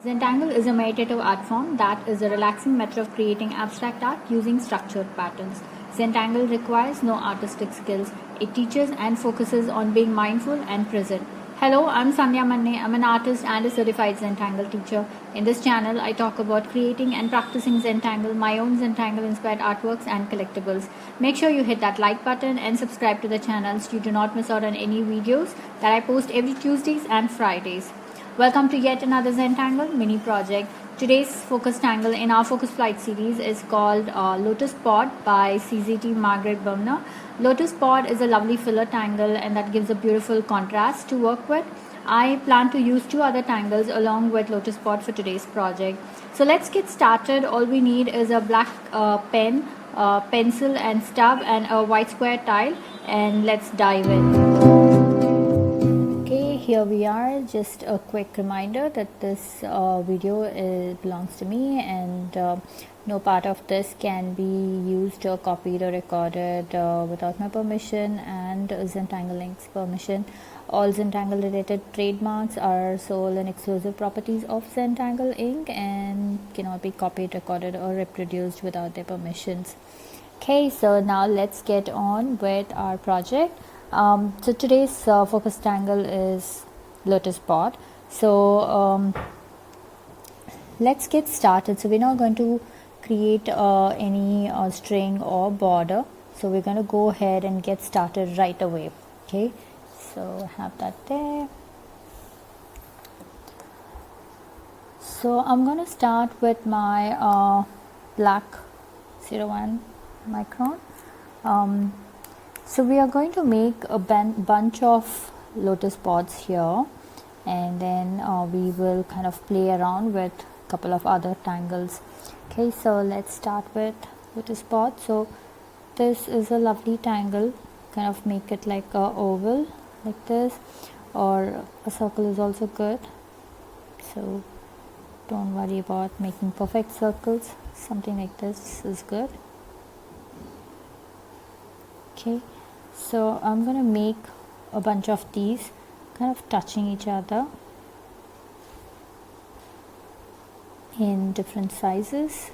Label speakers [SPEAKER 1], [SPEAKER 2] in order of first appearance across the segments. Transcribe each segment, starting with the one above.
[SPEAKER 1] Zentangle is a meditative art form that is a relaxing method of creating abstract art using structured patterns. Zentangle requires no artistic skills. It teaches and focuses on being mindful and present. Hello, I'm Sandhya Manne. I'm an artist and a certified Zentangle teacher. In this channel, I talk about creating and practicing Zentangle, my own Zentangle Inspired artworks and collectibles. Make sure you hit that like button and subscribe to the channel so you do not miss out on any videos that I post every Tuesdays and Fridays. Welcome to yet another Zentangle Mini Project. Today's focus tangle in our Focus Flight series is called Lotus Pod by CZT Margaret Bumner. Lotus Pod is a lovely filler tangle and that gives a beautiful contrast to work with. I plan to use two other tangles along with Lotus Pod for today's project. So let's get started. All we need is a black pen, pencil and stub and a white square tile, and let's dive in. Here we are. Just a quick reminder that this video belongs to me and no part of this can be used or copied or recorded without my permission and Zentangle Inc.'s permission. All Zentangle related trademarks are sole and exclusive properties of Zentangle Inc. and cannot be copied, recorded or reproduced without their permissions. Okay, so now let's get on with our project. So today's focus tangle is Lotus Pod. So let's get started. So we're not going to create any string or border. So we're going to go ahead and get started right away. Okay, so I have that there. So I'm going to start with my black 01 micron. So we are going to make a bunch of lotus pods here, and then we will kind of play around with a couple of other tangles. Okay, so let's start with lotus pod. So this is a lovely tangle. Kind of make it like a oval like this, or a circle is also good. So don't worry about making perfect circles. Something like this is good. Okay, so I'm going to make a bunch of these kind of touching each other in different sizes.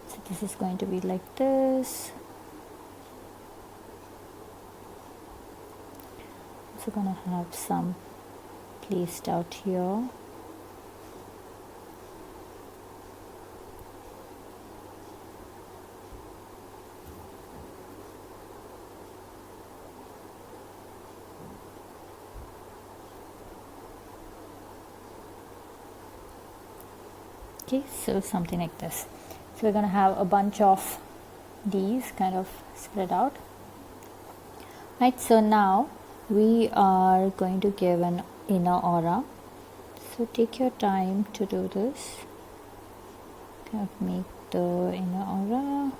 [SPEAKER 1] So this is going to be like this. Also going to have some placed out here. Okay, so something like this. So we're going to have a bunch of these kind of spread out. Right, so now we are going to give an inner aura. So take your time to do this. Kind of make the inner aura.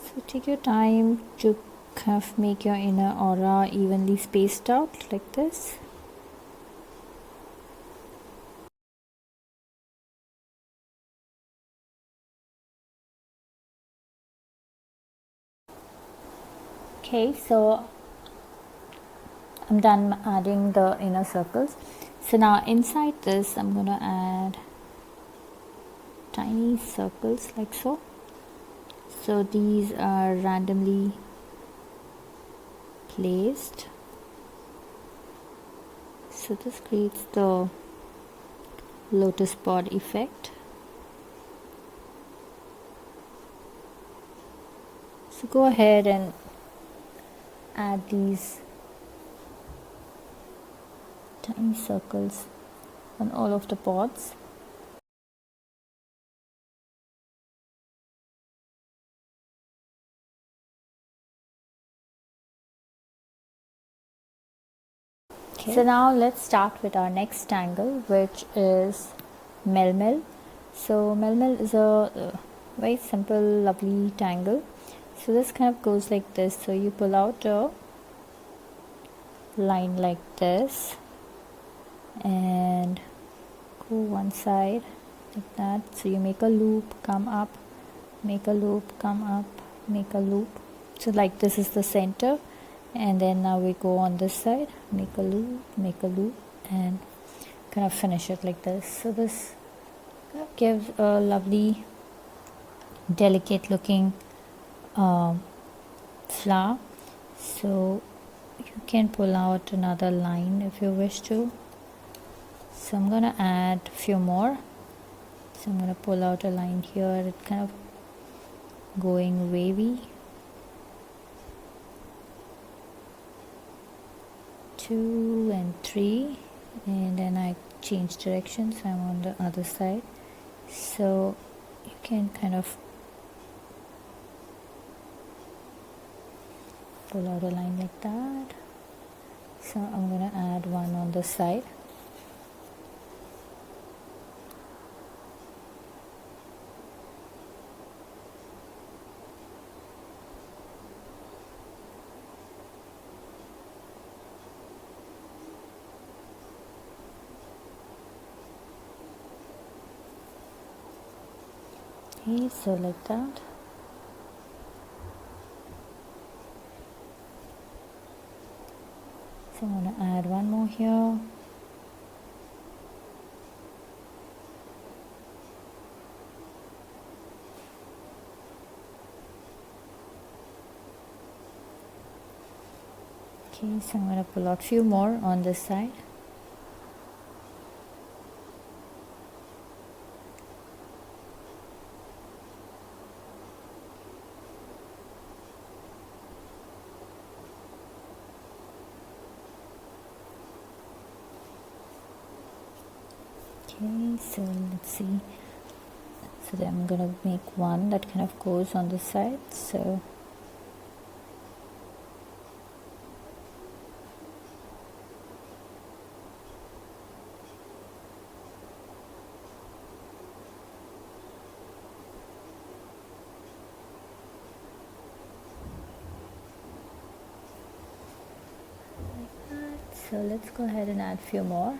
[SPEAKER 1] So take your time to kind of make your inner aura evenly spaced out like this. Okay, so I'm done adding the inner circles. So now inside this I'm going to add tiny circles like so. So these are randomly placed. So this creates the lotus pod effect. So go ahead and add these tiny circles on all of the pods. Okay. So now let's start with our next tangle, which is Mel Mill. So Mel Mill is a very simple, lovely tangle. So this kind of goes like this. So you pull out a line like this and go one side like that. So you make a loop, come up, make a loop, come up, make a loop. So like this is the center, and then now we go on this side, make a loop, and kind of finish it like this. So this kind of gives a lovely delicate looking flower. So you can pull out another line if you wish to. So I'm gonna add a few more. So I'm gonna pull out a line here, it kind of going wavy. 2 and 3, and then I change direction, so I'm on the other side. So you can kind of pull out a line like that. So I'm gonna add one on the side. Okay, so like that. So I'm going to add one more here. Okay, so I'm going to pull out a few more on this side. Okay, so let's see. So then I'm gonna make one that kind of goes on the side. So like that. So let's go ahead and add a few more.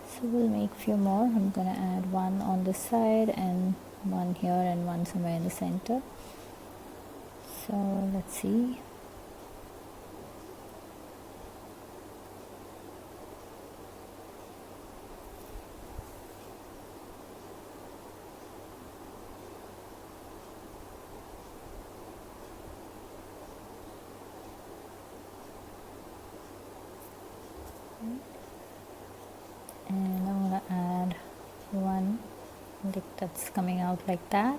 [SPEAKER 1] So we'll make a few more. I'm gonna add one on this side and one here and one somewhere in the center. So let's see. And I'm gonna add one that's coming out like that.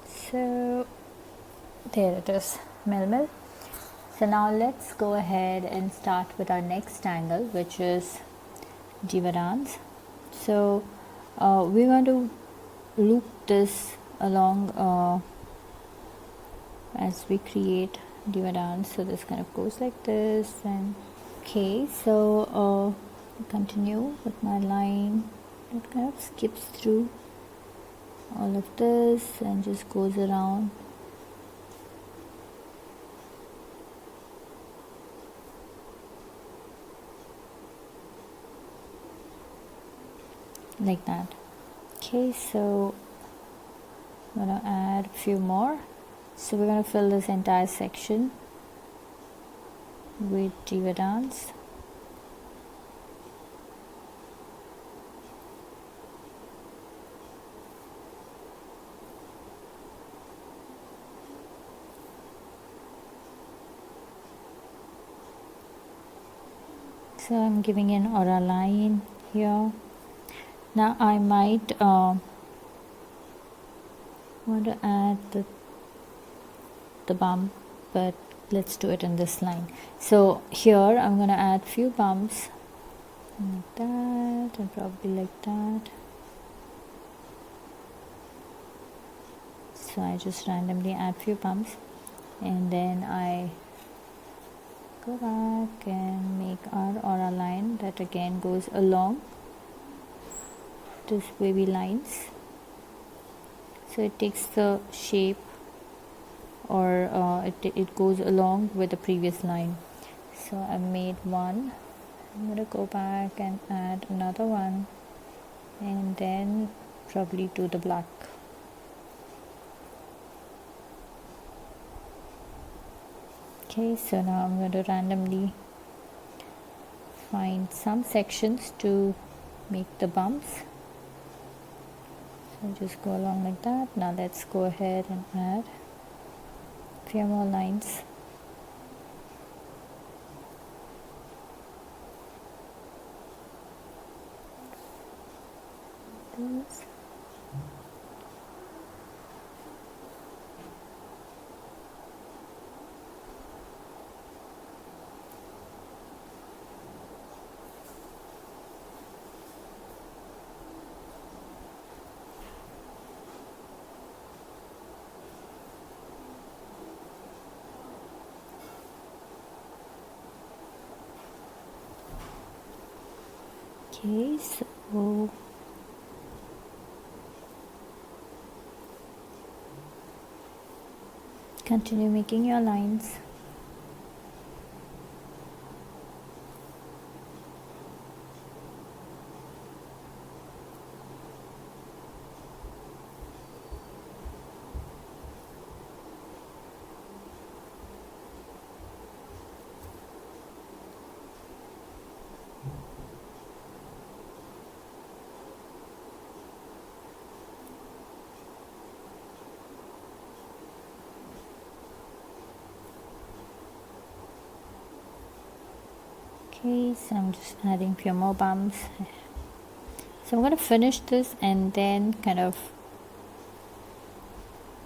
[SPEAKER 1] So there it is, Mel Mill. So now let's go ahead and start with our next tangle, which is Jivarans. So we're going to loop this along as we create Jivaran. So this kind of goes like this, and okay, so continue with my line. It kind of skips through all of this and just goes around. Like that. Okay, so I'm gonna add a few more. So we're gonna fill this entire section with Jivarans. So I'm giving an aura line here. Now I might want to add the bump, but let's do it in this line. So here I'm going to add few bumps like that, and probably like that. So I just randomly add few bumps, and then I go back and make our aura line that again goes along this wavy lines. So it takes the shape, or it goes along with the previous line. So I made one. I'm going to go back and add another one, and then probably do the black. Okay, so now I'm going to randomly find some sections to make the bumps. So just go along like that. Now let's go ahead and add a few more lines. This. Okay, so continue making your lines. Okay, so I'm just adding a few more bumps. So I'm going to finish this and then kind of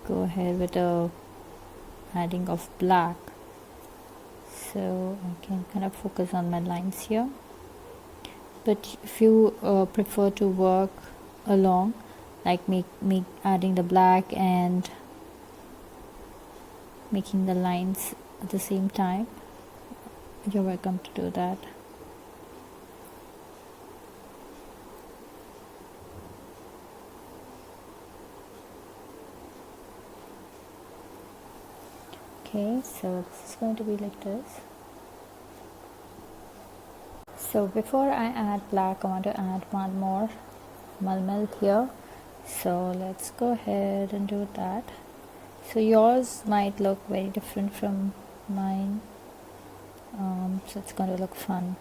[SPEAKER 1] go ahead with the adding of black, so I can kind of focus on my lines here. But if you prefer to work along, like make adding the black and making the lines at the same time, you're welcome to do that. Okay, so this is going to be like this. So before I add black, I want to add one more Mel Mill here. So let's go ahead and do that. So yours might look very different from mine. So it's going to look fun.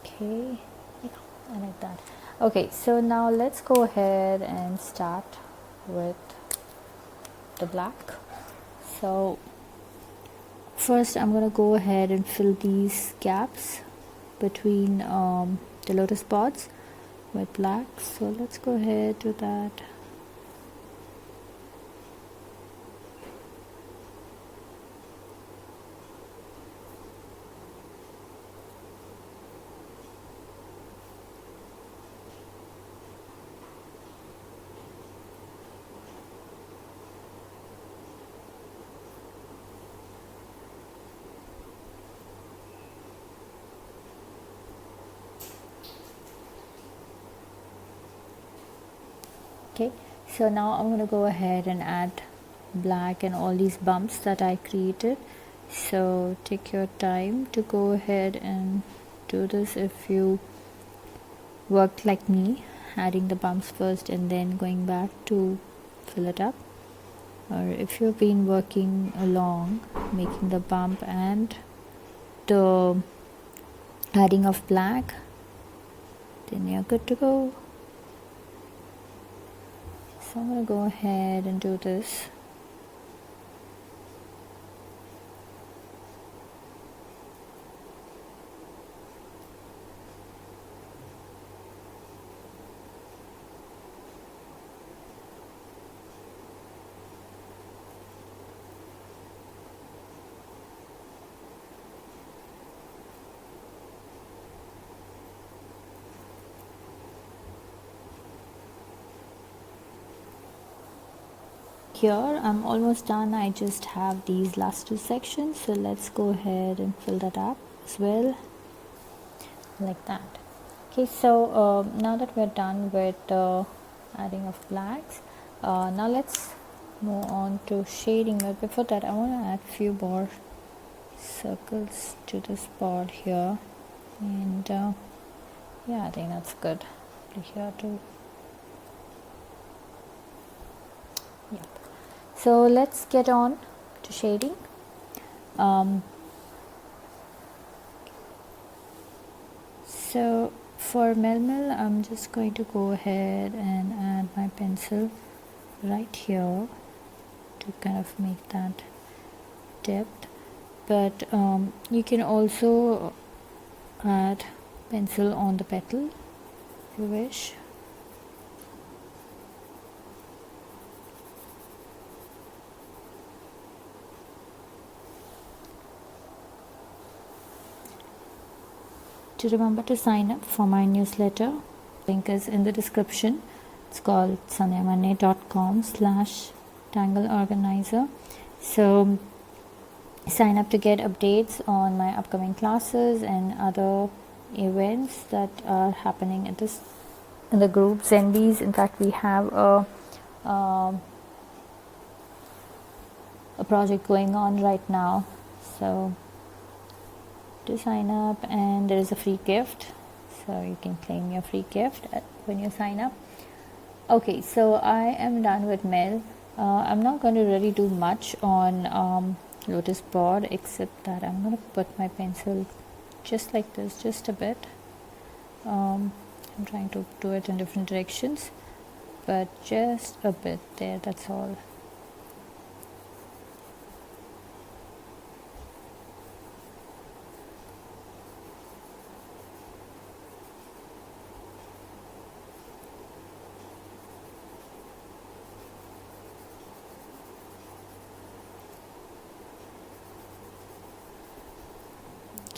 [SPEAKER 1] Okay, yeah, I like that. Okay, so now let's go ahead and start with the black. So first I'm going to go ahead and fill these gaps between the lotus pods with black. So let's go ahead do that. Okay, so now I'm going to go ahead and add black and all these bumps that I created. So take your time to go ahead and do this if you worked like me, adding the bumps first and then going back to fill it up, or if you've been working along making the bump and the adding of black, then you're good to go. So I'm going to go ahead and do this. here I'm almost done. I just have these last two sections, so let's go ahead and fill that up as well, like that. Okay, so now that we're done with adding of blacks, now let's move on to shading. But before that, I want to add few more circles to this board here, and yeah, I think that's good. Here too. Yep. So let's get on to shading. So for Mel Mill, I'm just going to go ahead and add my pencil right here to kind of make that depth. But you can also add pencil on the petal if you wish. To remember to sign up for my newsletter, link is in the description. It's called sandhyamanne.com/tangleorganizer. So sign up to get updates on my upcoming classes and other events that are happening in the group TubeBeez. In fact, we have a project going on right now, so to sign up, and there is a free gift, so you can claim your free gift when you sign up. Okay, so I am done with Mel. I'm not going to really do much on Lotus Pod, except that I'm going to put my pencil just like this, just a bit. I'm trying to do it in different directions, but just a bit there, that's all.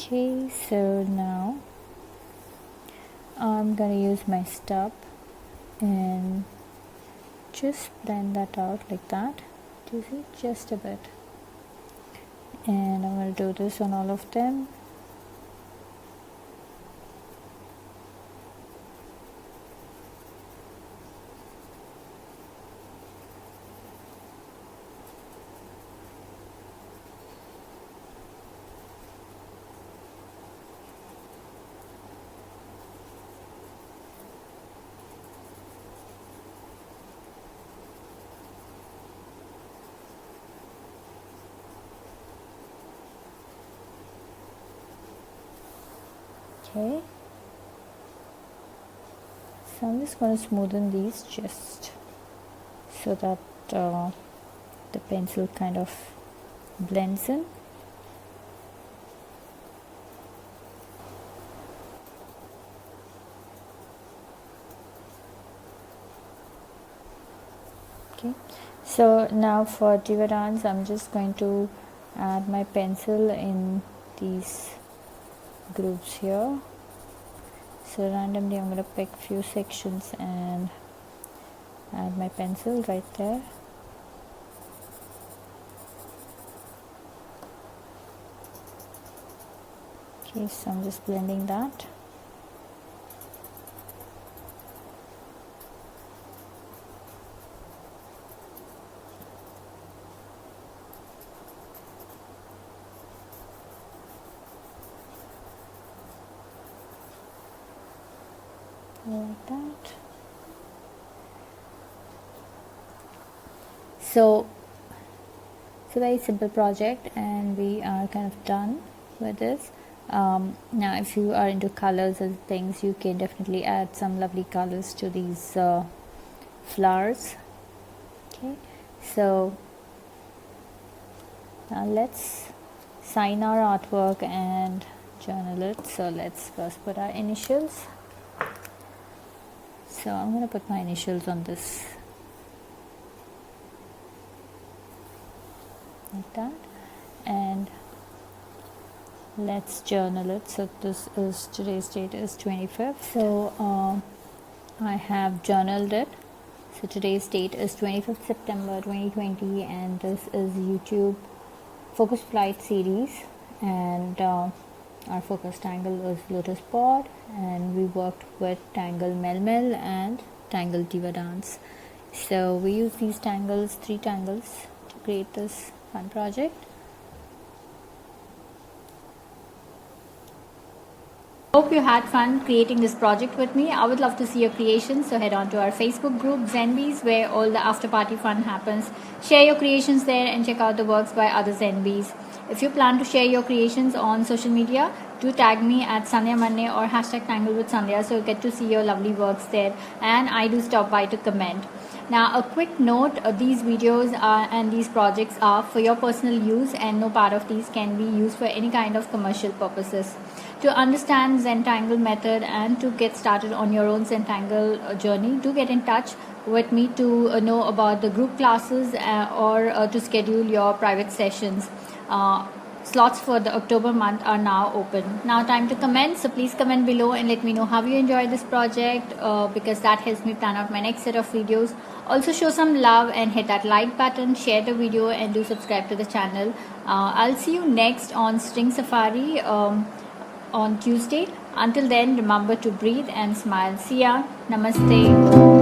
[SPEAKER 1] Okay, so now I'm going to use my stub and just blend that out like that. Do you see? Just a bit. And I'm going to do this on all of them. Okay, so I'm just going to smoothen these just so that the pencil kind of blends in. Okay, so now for Jivaran, I'm just going to add my pencil in these groups here. So randomly I'm going to pick few sections and add my pencil right there. Okay, so I'm just blending that. Like that. So it's a very simple project and we are kind of done with this. Now if you are into colors and things, you can definitely add some lovely colors to these flowers. Okay, so now let's sign our artwork and journal it. So let's first put our initials. So I'm going to put my initials on this, like that, and let's journal it. So this is, today's date is 25th, so I have journaled it. So today's date is 25th September 2020, and this is YouTube Focus Flight series, and our focus Tangle is Lotus Pod, and we worked with Tangle Mel Mill and Tangle Jivaran. So we use these tangles, 3 tangles, to create this fun project. Hope you had fun creating this project with me. I would love to see your creations, so head on to our Facebook group ZenBeez, where all the after party fun happens. Share your creations there and check out the works by other ZenBeez. If you plan to share your creations on social media, do tag me at Sandhya Manne or #Tangle with Sandhya, so you get to see your lovely works there, and I do stop by to comment. Now, a quick note, these videos and these projects are for your personal use, and no part of these can be used for any kind of commercial purposes. To understand Zentangle Method and to get started on your own Zentangle journey, do get in touch with me to know about the group classes or to schedule your private sessions. Slots for the October month are now open. Now time to comment, so please comment below and let me know how you enjoyed this project, because that helps me plan out my next set of videos. Also show some love and hit that like button, share the video, and do subscribe to the channel. I'll see you next on String Safari on Tuesday. Until then, remember to breathe and smile. See ya. Namaste.